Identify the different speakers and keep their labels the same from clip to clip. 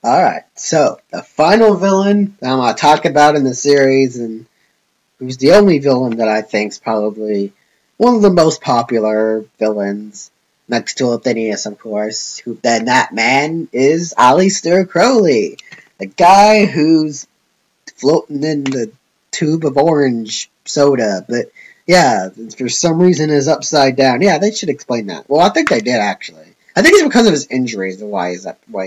Speaker 1: Alright, so the final villain that I'm going to talk about in the series, and who's the only villain that I think is probably one of the most popular villains, next to Athenius, of course, who then that man is Aliester Crowley, the guy who's floating in the tube of orange soda, but yeah, for some reason is upside down. Yeah, they should explain that. Well, I think they did, actually. I think it's because of his injuries why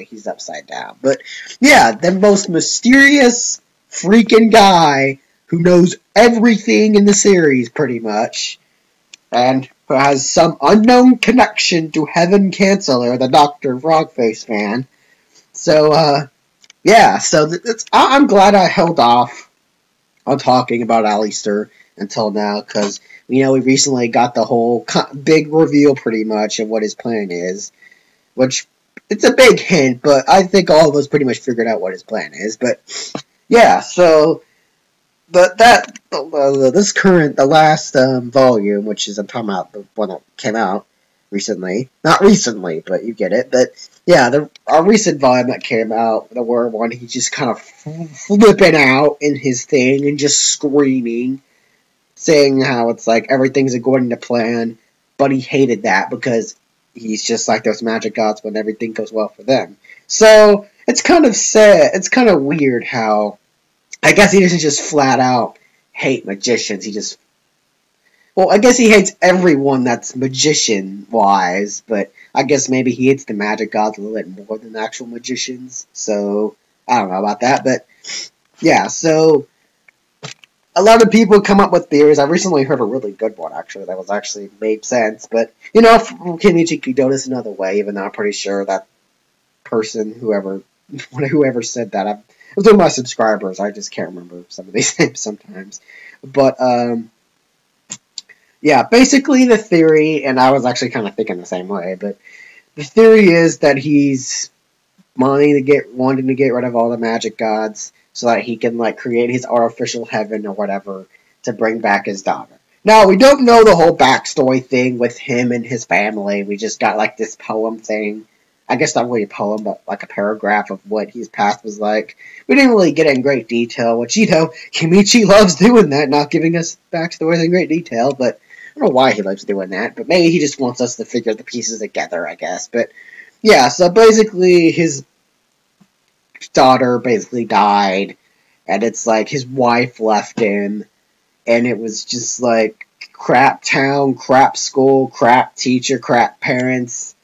Speaker 1: he's upside down. But yeah, the most mysterious freaking guy who knows everything in the series, pretty much, and who has some unknown connection to Heaven Canceller, the Dr. Frogface fan. So, yeah, so I'm glad I held off on talking about Aliester until now, because, we recently got the whole big reveal, pretty much, of what his plan is, which, it's a big hint, but I think all of us pretty much figured out what his plan is, but, yeah, so, but the last volume, which is, I'm talking about the one that came out recently, not recently, but you get it, but, yeah, our recent volume that came out, the word one, he's just kind of flipping out in his thing, and just screaming, saying how it's like everything's according to plan, but he hated that because he's just like those magic gods when everything goes well for them. So, it's kind of sad, it's kind of weird how, I guess he doesn't just flat out hate magicians, well, I guess he hates everyone that's magician-wise, but I guess maybe he hates the magic gods a little bit more than actual magicians, so, I don't know about that, but, yeah, so, a lot of people come up with theories. I recently heard a really good one, actually, that was actually made sense. But, Kenichi could go this another way, even though I'm pretty sure that person, whoever said that, it was one of my subscribers. I just can't remember some of these names sometimes. But, yeah, basically the theory, and I was actually kind of thinking the same way, but the theory is that he's wanting to get rid of all the magic gods, so that he can, create his artificial heaven or whatever to bring back his daughter. Now, we don't know the whole backstory thing with him and his family. We just got, this poem thing. I guess not really a poem, but, a paragraph of what his past was like. We didn't really get it in great detail, which, Kimichi loves doing that, not giving us backstories in great detail, but I don't know why he loves doing that, but maybe he just wants us to figure the pieces together, I guess. But, yeah, so basically, his daughter basically died, and it's his wife left him, and it was just crap town, crap school, crap teacher, crap parents,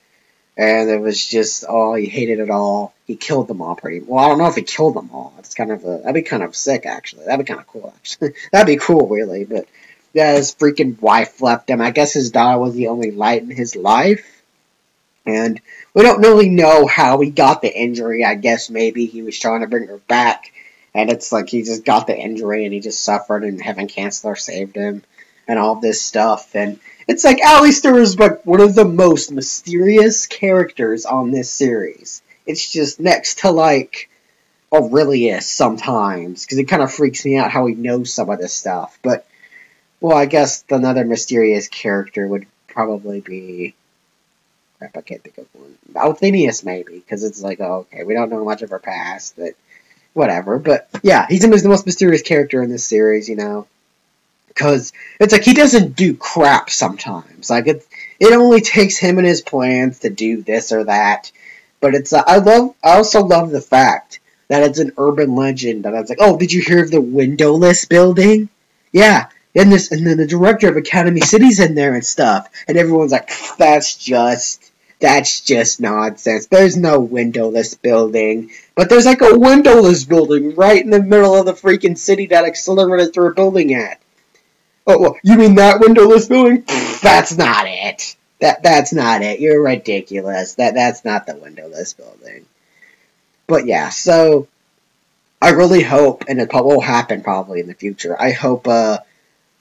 Speaker 1: and it was just he hated it all. He killed them all pretty well. I don't know if he killed them all. It's that'd be kind of sick, actually. That'd be kind of cool, actually. That'd be cool, really, but yeah, his freaking wife left him. I guess his daughter was the only light in his life. And we don't really know how he got the injury. I guess maybe he was trying to bring her back. And it's he just got the injury and he just suffered and Heaven Canceller saved him. And all this stuff. And it's Aliester is one of the most mysterious characters on this series. It's just next to Aurelius sometimes. Because it kind of freaks me out how he knows some of this stuff. But, well, I guess another mysterious character would probably be... Crap, I can't think of one. Athenius, maybe, because it's okay, we don't know much of her past, but whatever. But, yeah, he's the most mysterious character in this series, because it's he doesn't do crap sometimes. It only takes him and his plans to do this or that. But it's, I also love the fact that it's an urban legend, and it's oh, did you hear of the windowless building? Yeah. And then the director of Academy City's in there and stuff. And everyone's that's just nonsense. There's no windowless building. But there's a windowless building right in the middle of the freaking city that Accelerated threw a building at. Oh, well, you mean that windowless building? That's not it. That's not it. You're ridiculous. That's not the windowless building. But yeah, so I really hope, and it will happen probably in the future, I hope,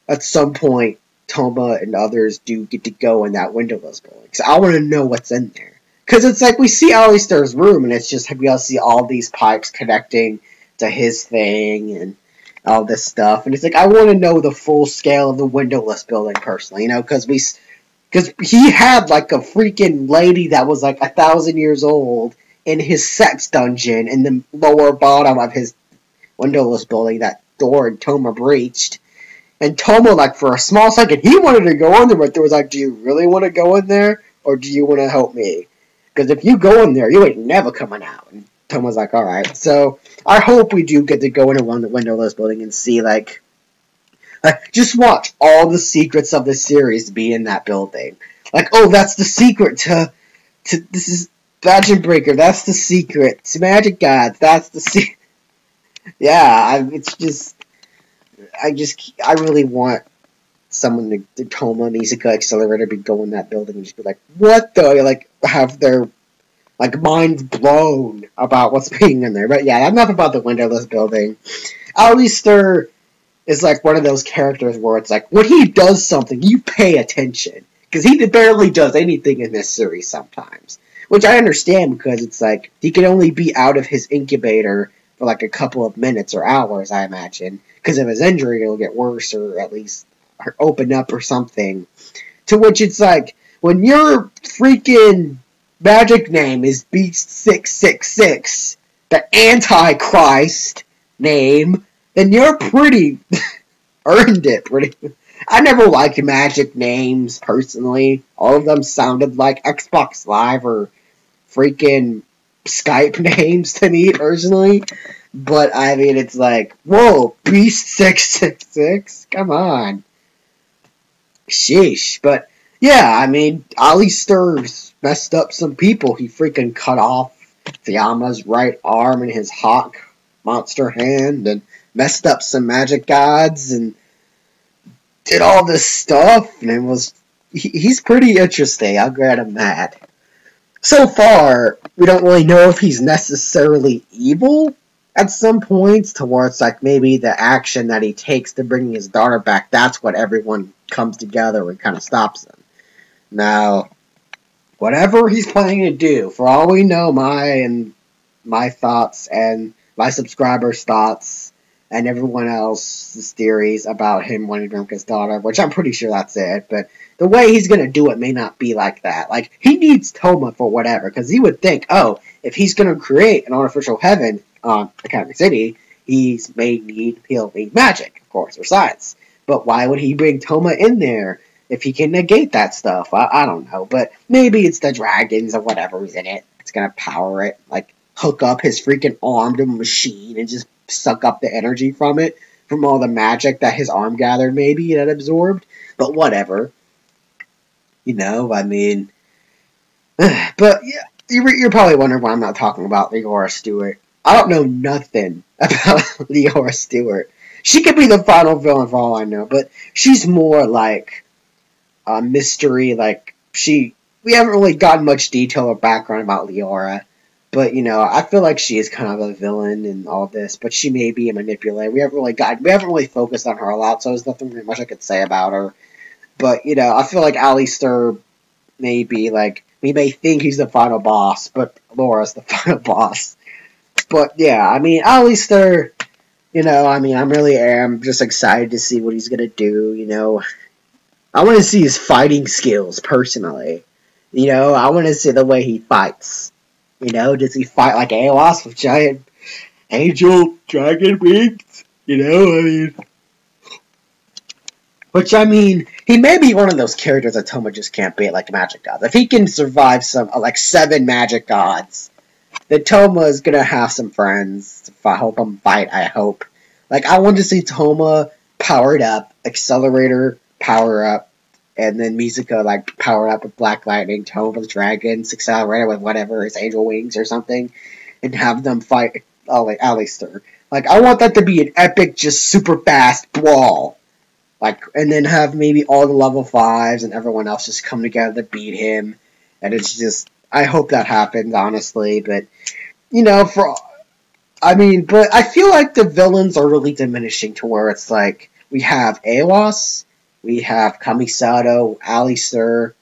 Speaker 1: at some point, Toma and others do get to go in that windowless building. Because I want to know what's in there. Because it's we see Aliester's room, and it's just, we all see all these pipes connecting to his thing, and all this stuff. And it's I want to know the full scale of the windowless building, personally, because he had, a freaking lady that was, 1,000 years old in his sex dungeon in the lower bottom of his windowless building that door and Toma breached. And Toma, like, for a small second, he wanted to go in there, but there was like, do you really want to go in there, or do you want to help me? Because if you go in there, you ain't never coming out. And Toma's like, alright. So, I hope we do get to go in around the windowless building and see, like, just watch all the secrets of the series be in that building. Like, oh, that's the secret to this is Badging Breaker, that's the secret. To Magic Gods, that's the secret. Yeah, I really want someone to Toma, Musica, Accelerator be going in that building and just be like, what the, like, have their, like, minds blown about what's being in there. But yeah, enough about the windowless building. Aliester is like one of those characters where it's like, when he does something, you pay attention. Because he barely does anything in this series sometimes. Which I understand, because it's like, he can only be out of his incubator for like a couple of minutes or hours, I imagine. Because of his injury, it'll get worse, or at least open up or something. To which it's like, when your freaking magic name is Beast 666, the Antichrist name, then you're pretty earned it. I never liked magic names personally. All of them sounded like Xbox Live or freaking Skype names to me personally. But I mean, it's like, whoa, Beast 666, come on, sheesh. But yeah, I mean, Alister's messed up some people. He freaking cut off Fiamma's right arm and his hawk monster hand, and messed up some magic gods, and did all this stuff, and he's pretty interesting, I'll grant him that. So far, we don't really know if he's necessarily evil at some points, towards like maybe the action that he takes to bring his daughter back, that's what everyone comes together and kind of stops him. Now, whatever he's planning to do, for all we know, my thoughts and my subscribers' thoughts and everyone else's theories about him wanting to drink his daughter, which I'm pretty sure that's it, but the way he's going to do it may not be like that. Like, he needs Toma for whatever, because he would think, oh, if he's going to create an artificial heaven on Academy City, he'll need magic, of course, or science. But why would he bring Toma in there if he can negate that stuff? I don't know, but maybe it's the dragons or whatever's in it. It's going to power it, like, hook up his freaking arm to a machine and just suck up the energy from it, from all the magic that his arm gathered, maybe, that absorbed. But whatever. You know, I mean... But, yeah, you're probably wondering why I'm not talking about Leora Stewart. I don't know nothing about Leora Stewart. She could be the final villain for all I know, but she's more like a mystery, like, we haven't really gotten much detail or background about Leora. But, you know, I feel like she is kind of a villain in all this, but she may be a manipulator. We haven't really focused on her a lot, so there's nothing really much I could say about her. But, you know, I feel like Aliester may be, like, we may think he's the final boss, but Laura's the final boss. But, yeah, I mean, Aliester, you know, I mean, I really am just excited to see what he's gonna do, you know. I want to see his fighting skills, personally. You know, I want to see the way he fights. You know, does he fight like Aeos with giant angel dragon wings? You know, I mean... Which, I mean, he may be one of those characters that Toma just can't beat, like Magic Gods. If he can survive some, like, 7 Magic Gods, then Toma is gonna have some friends to help him fight, I hope. Like, I want to see Toma powered up, Accelerator power up, and then Musica, like, powered up with Black Lightning, Toma with Dragons, Accelerator with whatever, his angel wings or something, and have them fight Aliester. Like, I want that to be an epic, just super fast brawl. Like, and then have maybe all the level 5s and everyone else just come together to beat him. And it's just, I hope that happens, honestly. But, you know, but I feel like the villains are really diminishing to where it's like, we have Aeos, we have Kamisato, Aliester,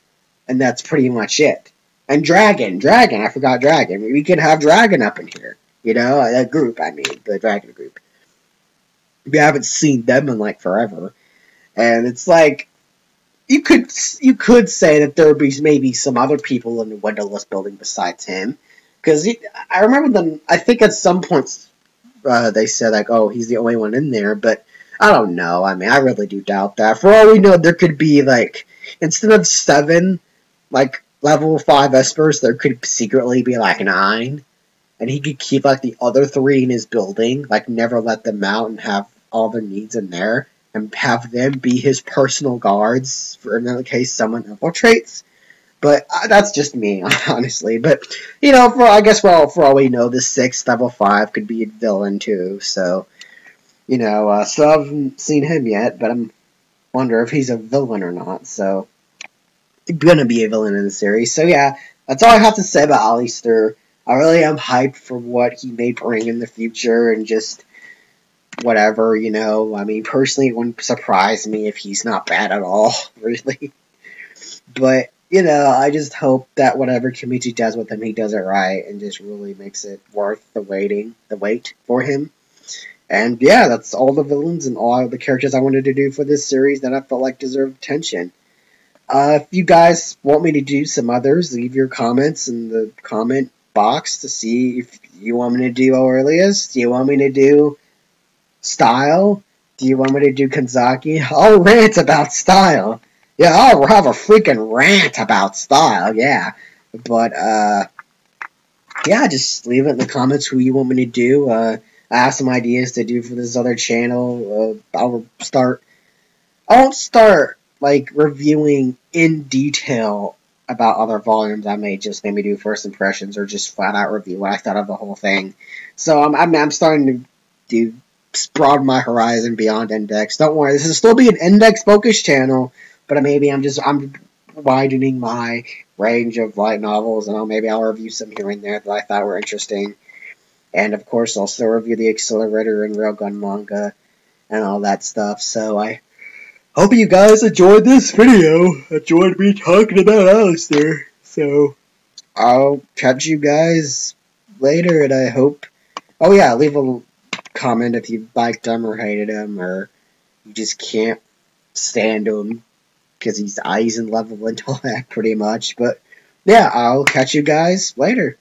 Speaker 1: and that's pretty much it. And Dragon, I forgot Dragon. We can have Dragon up in here. You know, that group, I mean, the Dragon group. We haven't seen them in, like, forever. And it's like, you could say that there would be maybe some other people in the Windowless building besides him. Because I remember them, I think at some points they said, like, oh, he's the only one in there, but I don't know. I mean, I really do doubt that. For all we know, there could be, like, instead of 7, like, level 5 Espers, there could secretly be, like, 9. And he could keep, like, the other 3 in his building, like, never let them out and have all their needs in there, and have them be his personal guards for in the case someone infiltrates. But that's just me, honestly. But, you know, I guess for all we know, the 6th level 5 could be a villain, too. So, you know, so I haven't seen him yet, but I'm wonder if he's a villain or not. So, gonna be a villain in the series. So, yeah, that's all I have to say about Aliester. I really am hyped for what he may bring in the future, and just whatever, you know. I mean, personally, it wouldn't surprise me if he's not bad at all, really. But, you know, I just hope that whatever Kimichi does with him, he does it right, and just really makes it worth the wait for him. And yeah, that's all the villains and all the characters I wanted to do for this series that I felt like deserved attention. If you guys want me to do some others, leave your comments in the comment box to see if you want me to do Aurelius. Do you want me to do Style? Do you want me to do Kanzaki? I'll rant about Style. Yeah, I'll have a freaking rant about Style, yeah. But, yeah, just leave it in the comments who you want me to do. I have some ideas to do for this other channel. I won't start, like, reviewing in detail about other volumes. I may just maybe do first impressions or just flat out review what I thought of the whole thing. So I'm starting to broaden my horizon beyond Index. Don't worry, this will still be an Index focused channel, but maybe I'm widening my range of light novels, and maybe I'll review some here and there that I thought were interesting. And of course, I'll still review the Accelerator and Railgun manga and all that stuff. So I hope you guys enjoyed this video. Enjoyed me talking about Aliester. So I'll catch you guys later, and I hope. Oh yeah, leave a comment if you liked him or hated him, or you just can't stand him because he's in level intellect pretty much. But yeah, I'll catch you guys later.